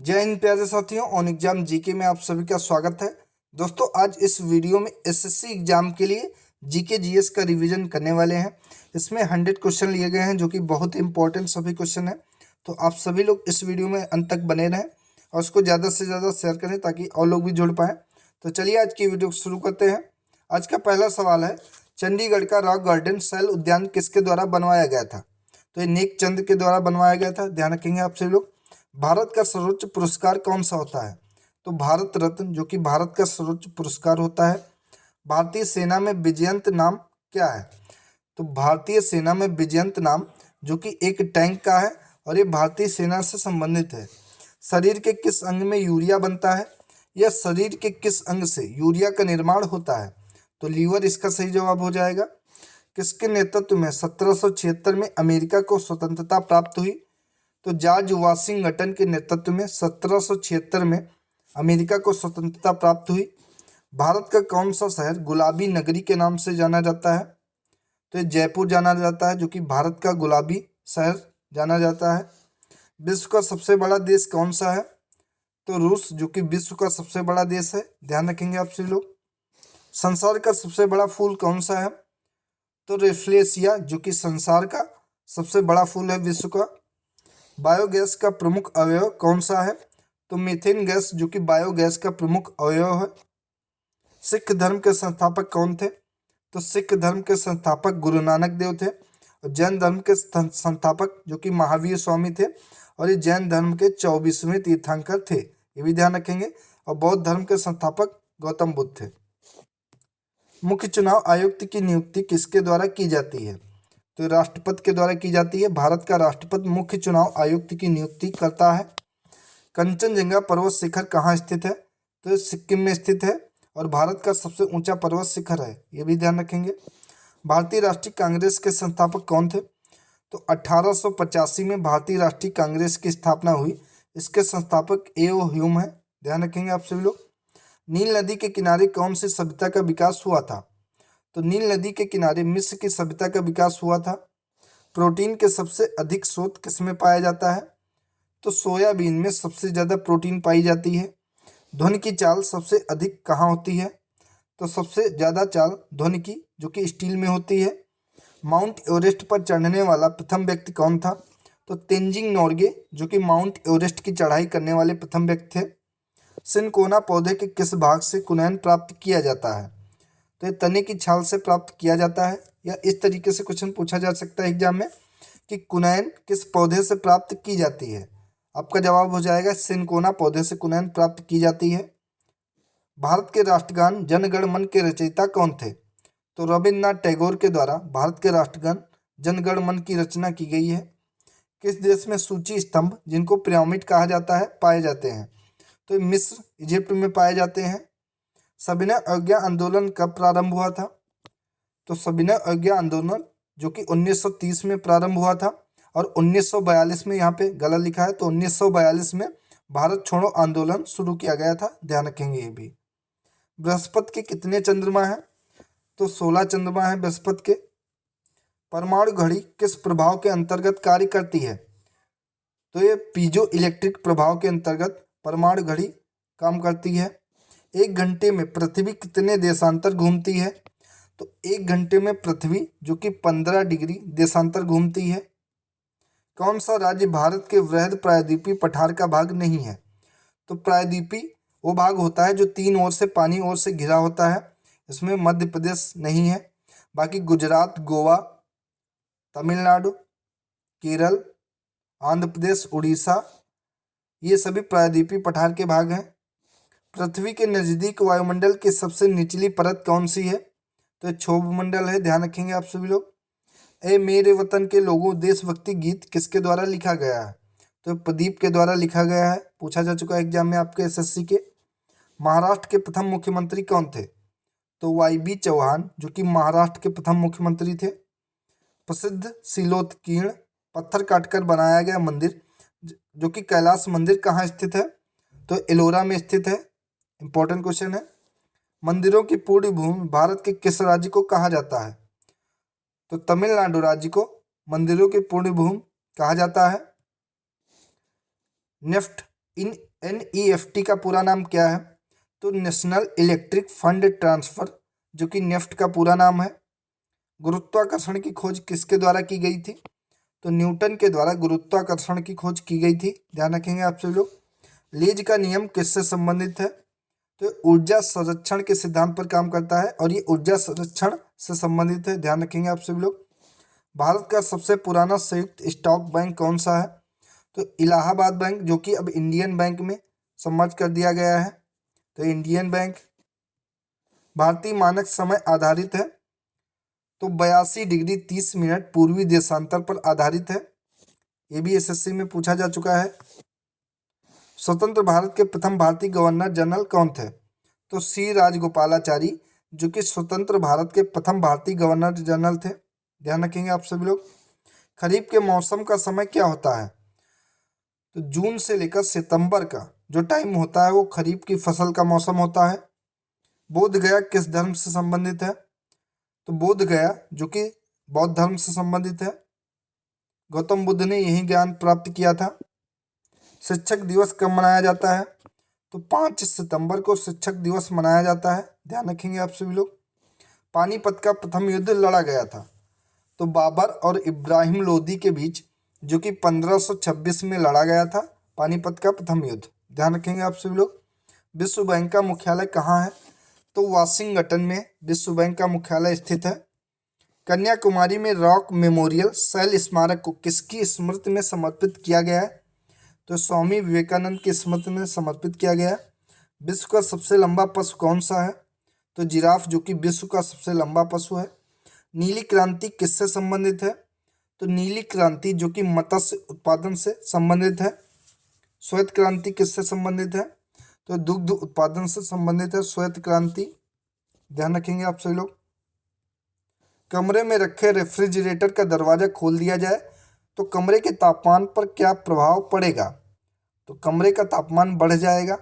जय हिंद प्यारे साथियों। ऑन एग्जाम जीके में आप सभी का स्वागत है। दोस्तों आज इस वीडियो में एसएससी एग्जाम के लिए जीके जीएस का रिवीजन करने वाले हैं। इसमें 100 क्वेश्चन लिए गए हैं जो कि बहुत इंपॉर्टेंट सभी क्वेश्चन हैं। तो आप सभी लोग इस वीडियो में अंत तक बने रहें और उसको ज़्यादा से ज़्यादा शेयर करें ताकि और लोग भी जुड़ पाएँ। तो चलिए आज की वीडियो शुरू करते हैं। आज का पहला सवाल है, चंडीगढ़ का रॉक गार्डन सेल उद्यान किसके द्वारा बनवाया गया था? तो ये नेक चंद के द्वारा बनवाया गया था, ध्यान रखेंगे आप सभी लोग। भारत का सर्वोच्च पुरस्कार कौन सा होता है? तो भारत रत्न, जो कि भारत का सर्वोच्च पुरस्कार होता है। भारतीय सेना में विजयंत नाम क्या है? तो भारतीय सेना में विजयंत नाम जो कि एक टैंक का है और ये भारतीय सेना से संबंधित है। शरीर के किस अंग में यूरिया बनता है? या शरीर के किस अंग से यूरिया का निर्माण होता है? तो लीवर इसका सही जवाब हो जाएगा। किसके नेतृत्व में 1776 में अमेरिका को स्वतंत्रता प्राप्त हुई? तो जॉर्ज वाशिंगटन के नेतृत्व में 1776 में अमेरिका को स्वतंत्रता प्राप्त हुई। भारत का कौन सा शहर गुलाबी नगरी के नाम से जाना जाता है? तो ये जयपुर जाना जाता है, जो कि भारत का गुलाबी शहर जाना जाता है। विश्व का सबसे बड़ा देश कौन सा है? तो रूस, जो कि विश्व का सबसे बड़ा देश है, ध्यान रखेंगे आप सभी लोग। संसार का सबसे बड़ा फूल कौन सा है? तो रेफ्लेशिया, जो कि संसार का सबसे बड़ा फूल है विश्व का। बायोगैस का प्रमुख अवयव कौन सा है? तो मीथेन गैस, जो कि बायोगैस का प्रमुख अवयव है। सिख धर्म के संस्थापक कौन थे? तो सिख धर्म के संस्थापक गुरु नानक देव थे। और जैन धर्म के संस्थापक जो कि महावीर स्वामी थे, और ये जैन धर्म के 24वें तीर्थंकर थे, ये भी ध्यान रखेंगे। और बौद्ध धर्म के संस्थापक गौतम बुद्ध थे। मुख्य चुनाव आयुक्त की नियुक्ति किसके द्वारा की जाती है? तो राष्ट्रपति के द्वारा की जाती है। भारत का राष्ट्रपति मुख्य चुनाव आयुक्त की नियुक्ति करता है। कंचनजंगा पर्वत शिखर कहाँ स्थित है? तो ये सिक्किम में स्थित है और भारत का सबसे ऊंचा पर्वत शिखर है, ये भी ध्यान रखेंगे। भारतीय राष्ट्रीय कांग्रेस के संस्थापक कौन थे? तो 1885 में भारतीय राष्ट्रीय कांग्रेस की स्थापना हुई। इसके संस्थापक ए.ओ. ह्यूम है, ध्यान रखेंगे आप सभी लोग। नील नदी के किनारे कौन सी सभ्यता का विकास हुआ था? तो नील नदी के किनारे मिस्र की सभ्यता का विकास हुआ था। प्रोटीन के सबसे अधिक स्रोत किसमें पाया जाता है? तो सोयाबीन में सबसे ज़्यादा प्रोटीन पाई जाती है। ध्वनि की चाल सबसे अधिक कहाँ होती है? तो सबसे ज़्यादा चाल ध्वनि की जो कि स्टील में होती है। माउंट एवरेस्ट पर चढ़ने वाला प्रथम व्यक्ति कौन था? तो तेंजिंग नोर्गे, जो कि माउंट एवरेस्ट की चढ़ाई करने वाले प्रथम व्यक्ति थे। सिनकोना पौधे के किस भाग से कुनैन प्राप्त किया जाता है? तो ये तने की छाल से प्राप्त किया जाता है। या इस तरीके से क्वेश्चन पूछा जा सकता है एग्जाम में कि कुनैन किस पौधे से प्राप्त की जाती है? आपका जवाब हो जाएगा सिनकोना पौधे से कुनैन प्राप्त की जाती है। भारत के राष्ट्रगान जन गण मन के रचयिता कौन थे? तो रविन्द्रनाथ टैगोर के द्वारा भारत के राष्ट्रगान जन गण मन की रचना की गई है। किस देश में सूची स्तंभ, जिनको पिरामिड कहा जाता है, पाए जाते हैं? तो ये मिस्र, इजिप्ट में पाए जाते हैं। सविनय अवज्ञा आंदोलन कब प्रारंभ हुआ था? तो सविनय अवज्ञा आंदोलन जो कि 1930 में प्रारंभ हुआ था और 1942 में, यहाँ पे गलत लिखा है, तो 1942 में भारत छोड़ो आंदोलन शुरू किया गया था, ध्यान रखेंगे ये भी। बृहस्पति के कितने चंद्रमा हैं? तो 16 चंद्रमा हैं बृहस्पति के। परमाणु घड़ी किस प्रभाव के अंतर्गत कार्य करती है? तो ये पीजो इलेक्ट्रिक प्रभाव के अंतर्गत परमाणु घड़ी काम करती है। एक घंटे में पृथ्वी कितने देशांतर घूमती है? तो एक घंटे में पृथ्वी जो कि 15 डिग्री देशांतर घूमती है। कौन सा राज्य भारत के वृहद प्रायद्वीपीय पठार का भाग नहीं है? तो प्रायद्वीपीय वो भाग होता है जो 3 ओर से पानी ओर से घिरा होता है। इसमें मध्य प्रदेश नहीं है। बाकी गुजरात, गोवा, तमिलनाडु, केरल, आंध्र प्रदेश, उड़ीसा, ये सभी प्रायद्वीपीय पठार के भाग हैं। पृथ्वी के नज़दीक वायुमंडल की सबसे निचली परत कौन सी है? तो ये क्षोभ मंडल है, ध्यान रखेंगे आप सभी लोग। ए मेरे वतन के लोगों देशभक्ति गीत किसके द्वारा लिखा गया है? तो प्रदीप के द्वारा लिखा गया है, पूछा जा चुका है एग्जाम में आपके एसएससी के। महाराष्ट्र के प्रथम मुख्यमंत्री कौन थे? तो वाई.बी. चौहान, जो कि महाराष्ट्र के प्रथम मुख्यमंत्री थे। प्रसिद्ध सिलोत्कीर्ण पत्थर काटकर बनाया गया मंदिर जो कि कैलाश मंदिर कहाँ स्थित है? तो एलोरा में स्थित है। इंपॉर्टेंट क्वेश्चन है। मंदिरों की पूर्ण भूमि भारत के किस राज्य को कहा जाता है? तो तमिलनाडु राज्य को मंदिरों की पूर्ण भूमि कहा जाता है। नेफ्ट इन NEFT का पूरा नाम क्या है? तो नेशनल इलेक्ट्रिक फंड ट्रांसफर, जो कि नेफ्ट का पूरा नाम है। गुरुत्वाकर्षण की खोज किसके द्वारा की गई थी? तो न्यूटन के द्वारा गुरुत्वाकर्षण की खोज की गई थी, ध्यान रखेंगे आप सभी लोग। लीज का नियम किससे संबंधित है? तो ऊर्जा संरक्षण के सिद्धांत पर काम करता है और ये ऊर्जा संरक्षण से संबंधित है, ध्यान रखेंगे आप सभी लोग। भारत का सबसे पुराना संयुक्त स्टॉक बैंक कौन सा है? तो इलाहाबाद बैंक, जो कि अब इंडियन बैंक में सम्मर्ज कर दिया गया है, तो इंडियन बैंक। भारतीय मानक समय आधारित है, तो 82 डिग्री 30 मिनट पूर्वी देशांतर पर आधारित है। ये भी एसएससी में पूछा जा चुका है। स्वतंत्र भारत के प्रथम भारतीय गवर्नर जनरल कौन थे? तो सी राजगोपालाचारी, जो कि स्वतंत्र भारत के प्रथम भारतीय गवर्नर जनरल थे, ध्यान रखेंगे आप सभी लोग। खरीफ के मौसम का समय क्या होता है? तो जून से लेकर सितंबर का जो टाइम होता है वो खरीफ की फसल का मौसम होता है। बोध गया किस धर्म से संबंधित है? तो बोध गया जो कि बौद्ध धर्म से संबंधित है। गौतम बुद्ध ने यही ज्ञान प्राप्त किया था। शिक्षक दिवस कब मनाया जाता है? तो 5 सितंबर को शिक्षक दिवस मनाया जाता है, ध्यान रखेंगे आप सभी लोग। पानीपत का प्रथम युद्ध लड़ा गया था, तो बाबर और इब्राहिम लोदी के बीच, जो कि 1526 में लड़ा गया था पानीपत का प्रथम युद्ध, ध्यान रखेंगे आप सभी लोग। विश्व बैंक का मुख्यालय कहाँ है? तो वाशिंगटन में विश्व बैंक का मुख्यालय स्थित है। कन्याकुमारी में रॉक मेमोरियल शैल स्मारक को किसकी स्मृति में समर्पित किया गया है? तो स्वामी विवेकानंद की स्मृति में समर्पित किया गया है। विश्व का सबसे लंबा पशु कौन सा है? तो जिराफ, जो कि विश्व का सबसे लंबा पशु है। नीली क्रांति किससे संबंधित है? तो नीली क्रांति जो कि मत्स्य उत्पादन से संबंधित है। श्वेत क्रांति किससे संबंधित है? तो दुग्ध उत्पादन से संबंधित है श्वेत क्रांति, ध्यान रखेंगे आप सभी लोग। कमरे में रखे रेफ्रिजरेटर का दरवाजा खोल दिया जाए तो कमरे के तापमान पर क्या प्रभाव पड़ेगा? तो कमरे का तापमान बढ़ जाएगा।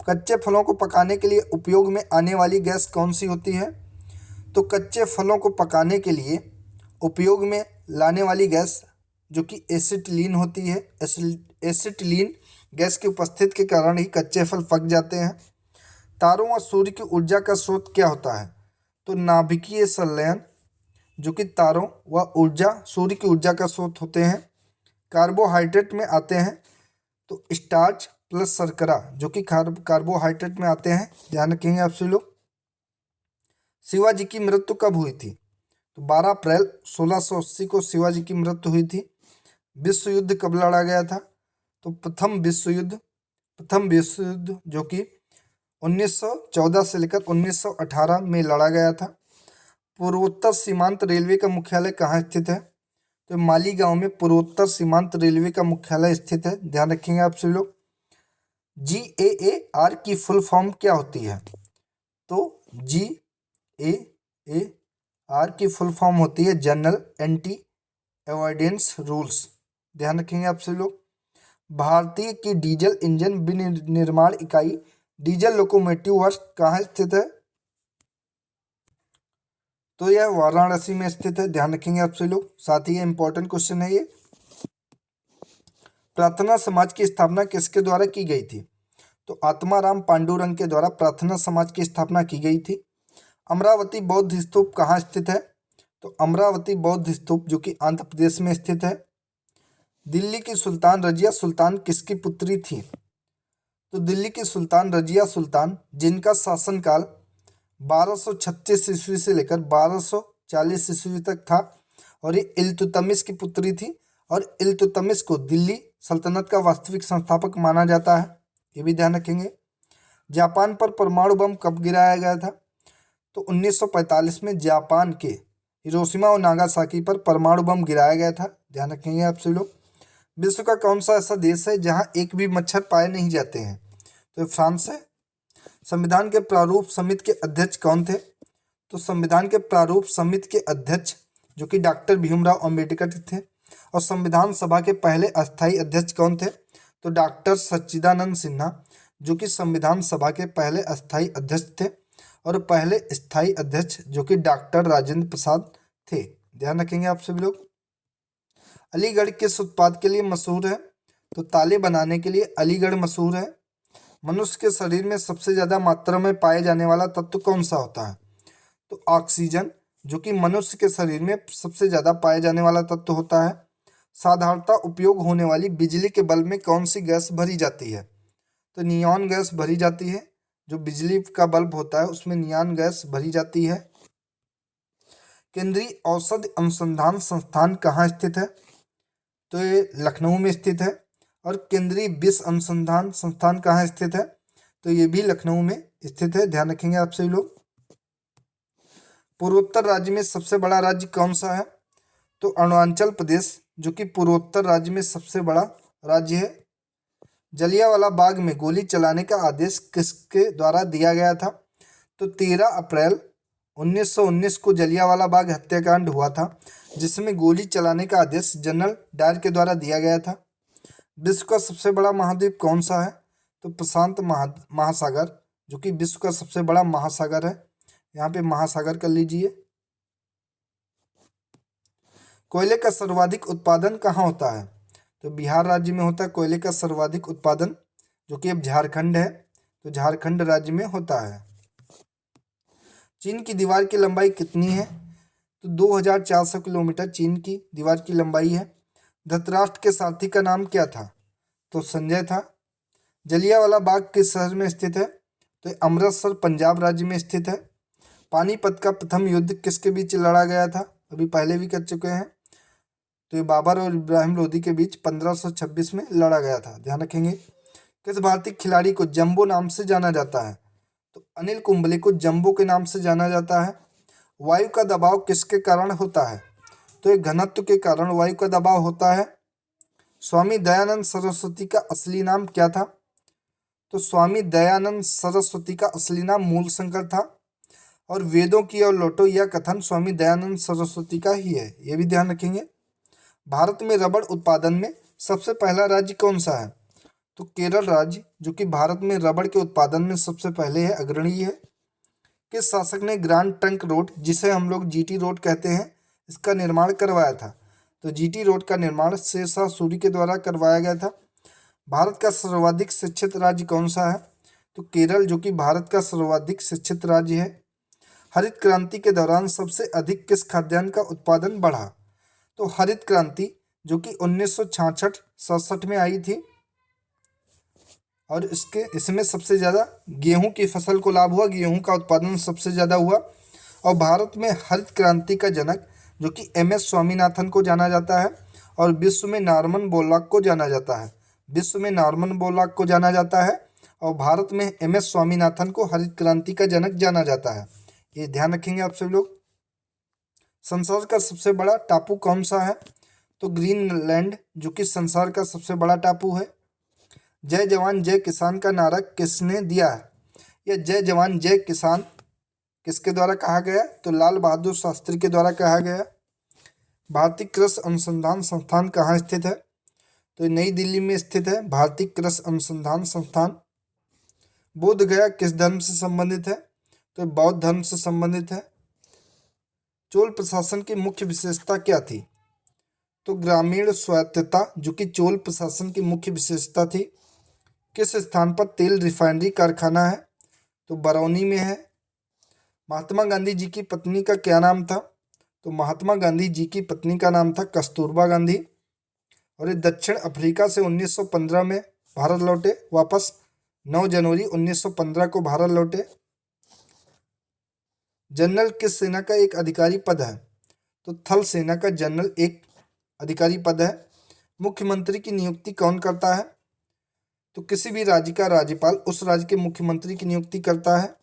कच्चे फलों को पकाने के लिए उपयोग में आने वाली गैस कौन सी होती है? तो कच्चे फलों को पकाने के लिए उपयोग में लाने वाली गैस जो कि एसिटिलीन होती है। एसिटिलीन गैस की उपस्थिति के कारण ही कच्चे फल पक जाते हैं। तारों और सूर्य की ऊर्जा का स्रोत क्या होता है? तो नाभिकीय संलयन, जो कि तारों व ऊर्जा सूर्य की ऊर्जा का स्रोत होते हैं। कार्बोहाइड्रेट में आते हैं तो स्टार्च प्लस शर्करा, जो कि कार्बोहाइड्रेट में आते हैं, ध्यान रखेंगे आप सभी लोग। शिवाजी की मृत्यु कब हुई थी? तो 12 अप्रैल 1680 को शिवाजी की मृत्यु हुई थी। विश्व युद्ध कब लड़ा गया था? तो प्रथम विश्व युद्ध जो कि 1914 से लेकर 1918 में लड़ा गया था। पूर्वोत्तर सीमांत रेलवे का मुख्यालय कहाँ स्थित है? तो मालीगांव में पूर्वोत्तर सीमांत रेलवे का मुख्यालय स्थित है, ध्यान रखेंगे आप सभी लोग। GAAR की फुल फॉर्म क्या होती है? तो GAAR की फुल फॉर्म होती है जनरल एंटी अवॉइडेंस रूल्स, ध्यान रखेंगे आप सभी लोग। भारतीय की डीजल इंजन विनिर्माण इकाई डीजल लोकोमोटिव वर्क्स कहाँ स्थित है? तो यह वाराणसी में स्थित है, ध्यान रखेंगे आप सभी लोग। साथ ही ये इंपॉर्टेंट क्वेश्चन है ये। प्रार्थना समाज की स्थापना किसके द्वारा की गई थी? तो आत्माराम पांडुरंग के द्वारा प्रार्थना समाज की स्थापना की गई थी। अमरावती बौद्ध स्तूप कहाँ स्थित है? तो अमरावती बौद्ध स्तूप जो कि आंध्र प्रदेश में स्थित है। दिल्ली की सुल्तान रजिया सुल्तान किसकी पुत्री थी? तो दिल्ली की सुल्तान रजिया सुल्तान, जिनका शासनकाल 1236 ईस्वी से लेकर 1240 ईस्वी तक था, और ये इल्तुतमिश की पुत्री थी, और इल्तुतमिश को दिल्ली सल्तनत का वास्तविक संस्थापक माना जाता है, ये भी ध्यान रखेंगे। जापान पर परमाणु बम कब गिराया गया था? तो 1945 में जापान के हिरोशिमा और नागासाकी पर परमाणु बम गिराया गया था, ध्यान रखेंगे आप सभी लोग। विश्व का कौन सा ऐसा देश है जहां एक भी मच्छर पाए नहीं जाते हैं? तो फ्रांस है। संविधान के प्रारूप समिति के अध्यक्ष कौन थे? तो संविधान के प्रारूप समिति के अध्यक्ष जो कि डॉक्टर भीमराव अंबेडकर थे। और संविधान सभा के पहले अस्थायी अध्यक्ष कौन थे? तो डॉक्टर सच्चिदानंद सिन्हा, जो कि संविधान सभा के पहले अस्थायी अध्यक्ष थे। और पहले स्थायी अध्यक्ष जो कि डॉक्टर राजेंद्र प्रसाद थे, ध्यान रखेंगे आप सभी लोग। अलीगढ़ किस उत्पाद के लिए मशहूर है? तो ताले बनाने के लिए अलीगढ़ मशहूर है। मनुष्य के शरीर में सबसे ज़्यादा मात्रा में पाए जाने वाला तत्व कौन सा होता है? तो ऑक्सीजन, जो कि मनुष्य के शरीर में सबसे ज़्यादा पाए जाने वाला तत्व होता है। साधारणतः उपयोग होने वाली बिजली के बल्ब में कौन सी गैस भरी जाती है? तो नियॉन गैस भरी जाती है। जो बिजली का बल्ब होता है उसमें नियॉन गैस भरी जाती है। केंद्रीय औषधि अनुसंधान संस्थान कहाँ स्थित है? तो ये लखनऊ में स्थित है। और केंद्रीय विष अनुसंधान संस्थान कहाँ स्थित है? तो ये भी लखनऊ में स्थित है, ध्यान रखेंगे आप सभी लोग। पूर्वोत्तर राज्य में सबसे बड़ा राज्य कौन सा है? तो अरुणाचल प्रदेश, जो कि पूर्वोत्तर राज्य में सबसे बड़ा राज्य है। जलियांवाला बाग में गोली चलाने का आदेश किसके द्वारा दिया गया था? तो 13 अप्रैल 1919 को जलियांवाला बाग हत्याकांड हुआ था, जिसमें गोली चलाने का आदेश जनरल डायर के द्वारा दिया गया था। विश्व का सबसे बड़ा महाद्वीप कौन सा है? तो प्रशांत महासागर, जो कि विश्व का सबसे बड़ा महासागर है। यहाँ पे महासागर कर लीजिए। कोयले का सर्वाधिक उत्पादन कहाँ होता है? तो बिहार राज्य में होता है कोयले का सर्वाधिक उत्पादन, जो कि अब झारखंड है, तो झारखंड राज्य में होता है। चीन की दीवार की लंबाई कितनी है? तो 2400 किलोमीटर चीन की दीवार की लंबाई है। धृतराष्ट्र के सारथी का नाम क्या था? तो संजय था। जलियांवाला बाग किस शहर में स्थित है? तो अमृतसर पंजाब राज्य में स्थित है। पानीपत का प्रथम युद्ध किसके बीच लड़ा गया था? अभी पहले भी कर चुके हैं। तो ये बाबर और इब्राहिम लोदी के बीच 1526 में लड़ा गया था, ध्यान रखेंगे। किस भारतीय खिलाड़ी को जंबो नाम से जाना जाता है? तो अनिल कुंबले को जंबो के नाम से जाना जाता है। वायु का दबाव किसके कारण होता है? तो ये घनत्व के कारण वायु का दबाव होता है। स्वामी दयानंद सरस्वती का असली नाम क्या था? तो स्वामी दयानंद सरस्वती का असली नाम मूलशंकर था। और वेदों की और लौटो यह कथन स्वामी दयानंद सरस्वती का ही है, ये भी ध्यान रखेंगे। भारत में रबड़ उत्पादन में सबसे पहला राज्य कौन सा है? तो केरल राज्य, जो कि भारत में रबड़ के उत्पादन में सबसे पहले है, अग्रणी है। किस शासक ने ग्रैंड ट्रंक रोड, जिसे हम लोग जीटी रोड कहते हैं, इसका निर्माण करवाया था? तो जीटी रोड का निर्माण शेरशाह सूरी के द्वारा करवाया गया था। भारत का सर्वाधिक शिक्षित राज्य कौन सा है? तो केरल, जो कि भारत का सर्वाधिक शिक्षित राज्य है। हरित क्रांति के दौरान सबसे अधिक किस खाद्यान्न का उत्पादन बढ़ा? तो हरित क्रांति, जो कि 1966-67 में आई थी, और इसमें सबसे ज़्यादा गेहूं की फसल को लाभ हुआ, गेहूं का उत्पादन सबसे ज़्यादा हुआ। और भारत में हरित क्रांति का जनक, जो कि एम.एस. स्वामीनाथन को जाना जाता है, और विश्व में नॉर्मन बोरलॉग को जाना जाता है। विश्व में नॉर्मन बोरलॉग को जाना जाता है, और भारत में एम.एस. स्वामीनाथन को हरित क्रांति का जनक जाना जाता है, ये ध्यान रखेंगे आप सभी लोग। संसार का सबसे बड़ा टापू कौन सा है? तो ग्रीनलैंड, जो कि संसार का सबसे बड़ा टापू है। जय जवान जय किसान का नारा किसने दिया है? यह जय जवान जय किसान किसके द्वारा कहा गया? तो लाल बहादुर शास्त्री के द्वारा कहा गया। भारतीय कृषि अनुसंधान संस्थान कहाँ स्थित है? तो नई दिल्ली में स्थित है, भारतीय कृषि अनुसंधान संस्थान। बोध गया किस धर्म से संबंधित है? तो बौद्ध धर्म से संबंधित है। चोल प्रशासन की मुख्य विशेषता क्या थी? तो ग्रामीण स्वायत्तता, जो कि चोल प्रशासन की मुख्य विशेषता थी। किस स्थान पर तेल रिफाइनरी कारखाना है? तो बरौनी में है। महात्मा गांधी जी की पत्नी का क्या नाम था? तो महात्मा गांधी जी की पत्नी का नाम था कस्तूरबा गांधी। और ये दक्षिण अफ्रीका से 1915 में भारत लौटे वापस। 9 जनवरी 1915 को भारत लौटे। जनरल किस सेना का एक अधिकारी पद है? तो थल सेना का जनरल एक अधिकारी पद है। मुख्यमंत्री की नियुक्ति कौन करता है? तो किसी भी राज्य का राज्यपाल उस राज्य के मुख्यमंत्री की नियुक्ति करता है।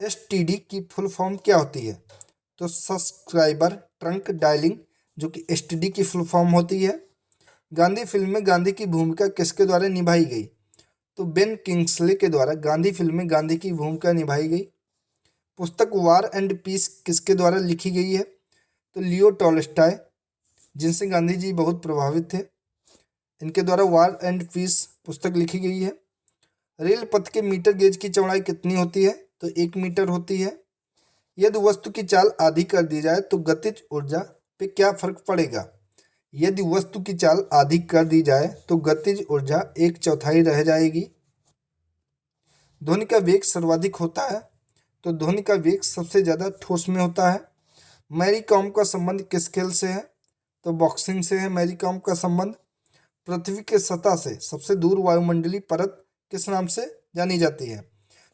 एसटीडी की फुल फॉर्म क्या होती है? तो सब्सक्राइबर ट्रंक डायलिंग, जो कि एसटीडी की फुल फॉर्म होती है। गांधी फिल्म में गांधी की भूमिका किसके द्वारा निभाई गई? तो बेन किंग्सले के द्वारा गांधी फिल्म में गांधी की भूमिका निभाई गई। पुस्तक वार एंड पीस किसके द्वारा लिखी गई है? तो लियो टॉल्स्टॉय, जिनसे गांधी जी बहुत प्रभावित थे, इनके द्वारा वार एंड पीस पुस्तक लिखी गई है। रेल पथ के मीटर गेज की चौड़ाई कितनी होती है? तो 1 मीटर होती है। यदि वस्तु की चाल आधी कर दी जाए तो गतिज ऊर्जा पे क्या फर्क पड़ेगा? यदि वस्तु की चाल आधी कर दी जाए तो गतिज ऊर्जा 1/4 रह जाएगी। ध्वनि का वेग सर्वाधिक होता है तो ध्वनि का वेग सबसे ज़्यादा ठोस में होता है। मैरी कॉम का संबंध किस खेल से है? तो बॉक्सिंग से है मैरी कॉम का संबंध। पृथ्वी के सतह से सबसे दूर वायुमंडलीय परत किस नाम से जानी जाती है?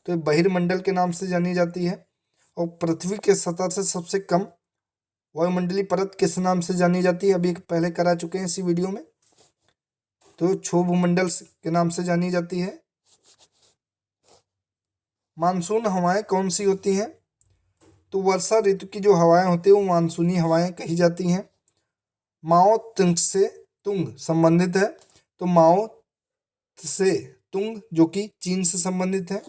तो ये बहिर्मंडल के नाम से जानी जाती है। और पृथ्वी के सतह से सबसे कम वायुमंडलीय परत किस नाम से जानी जाती है? अभी पहले करा चुके हैं इसी वीडियो में, तो क्षोभमंडल के नाम से जानी जाती है। मानसून हवाएं कौन सी होती हैं? तो वर्षा ऋतु की जो हवाएं होती हैं वो मानसूनी हवाएं कही जाती हैं। माओ तुंग से तुंग संबंधित है तो माओ से तुंग जो कि चीन से संबंधित है,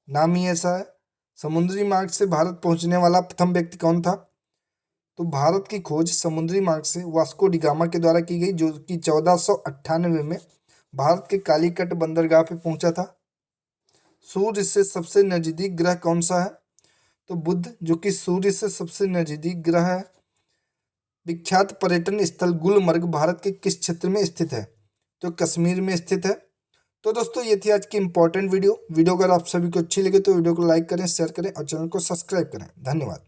नाम ही ऐसा है। समुद्री मार्ग से भारत पहुंचने वाला प्रथम व्यक्ति कौन था? तो भारत की खोज समुद्री मार्ग से वास्को डी गामा के द्वारा की गई, जो कि 1498 में भारत के कालीकट बंदरगाह पे पहुंचा था। सूर्य से सबसे नजदीक ग्रह कौन सा है? तो बुध जो कि सूर्य से सबसे नजदीक ग्रह है। विख्यात पर्यटन स्थल गुलमर्ग भारत के किस क्षेत्र में स्थित है? तो कश्मीर में स्थित है। तो दोस्तों ये थी आज की इंपॉर्टेंट वीडियो। अगर आप सभी को अच्छी लगे तो वीडियो को लाइक करें, शेयर करें और चैनल को सब्सक्राइब करें। धन्यवाद।